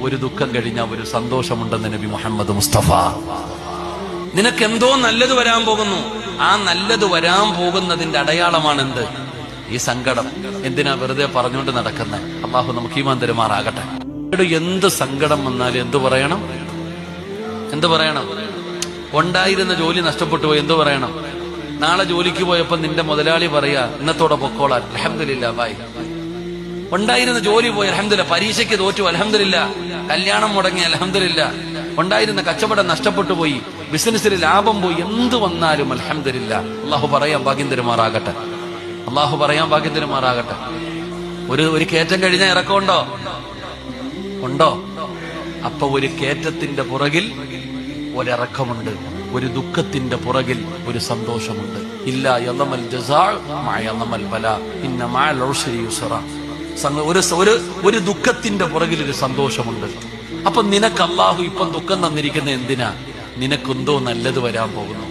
ഒരു ദുഃഖം കഴിഞ്ഞാൽ ഒരു സന്തോഷമുണ്ടെന്ന് നബി മുഹമ്മദ് മുസ്തഫ. നിനക്കെന്തോ നല്ലത് വരാൻ പോകുന്നു. ആ നല്ലത് വരാൻ പോകുന്നതിന്റെ അടയാളമാണെന്ത്? ഈ സങ്കടം. എന്തിനാ വെറുതെ പറഞ്ഞുകൊണ്ട് നടക്കുന്നത്? അള്ളാഹു നമുക്ക് ഈമാൻ തരുമാറാകട്ടെ. എന്ത് സങ്കടം വന്നാലും എന്തു പറയണം? എന്ത് പറയണം? ഉണ്ടായിരുന്ന ജോലി നഷ്ടപ്പെട്ടു പോയി, എന്തു പറയണം? നാളെ ജോലിക്ക് പോയപ്പോ നിന്റെ മുതലാളി പറയാ ഇന്നത്തോടെ പൊക്കോളാൻ, അൽഹംദുലില്ലാ ബായ്. ഉണ്ടായിരുന്ന ജോലി പോയി, അൽഹംദുലില്ലാ. പരീക്ഷയ്ക്ക് തോറ്റു, അൽഹംദുലില്ലാ. കല്യാണം മുടങ്ങി, അൽഹംദുലില്ലാ. ഉണ്ടായിരുന്ന കച്ചവടം നഷ്ടപ്പെട്ടു പോയി, ബിസിനസ്സിൽ ലാഭം പോയി, എന്ത് വന്നാലും അൽഹംദുലില്ലാ. അള്ളാഹു പറയാൻ ഭാഗ്യം തരുമാറാകട്ടെ. അള്ളാഹു പറയാൻ ഭാഗ്യം തരുമാറാകട്ടെ. ഒരു കയറ്റം കഴിഞ്ഞാൽ ഇറക്കമുണ്ടോ? ഉണ്ടോ? അപ്പൊ ഒരു കയറ്റത്തിന്റെ പുറകിൽ ഒരിറക്കമുണ്ട്, ഒരു ദുഃഖത്തിന്റെ പുറകിൽ ഒരു സന്തോഷമുണ്ട്. ഇല്ല യളമൽ ജസാ മഅ യളമൽ ബലാ ഇന്ന മഅൽ ഉസ്രി യുസ്റാ. ഒരു ദുഃഖത്തിന്റെ പുറകിൽ ഒരു സന്തോഷമുണ്ട്. അപ്പൊ നിനക്ക് അള്ളാഹു ഇപ്പം ദുഃഖം തന്നിരിക്കുന്ന എന്തിനാ? നിനക്കെന്തോ നല്ലത് വരാൻ പോകുന്നു.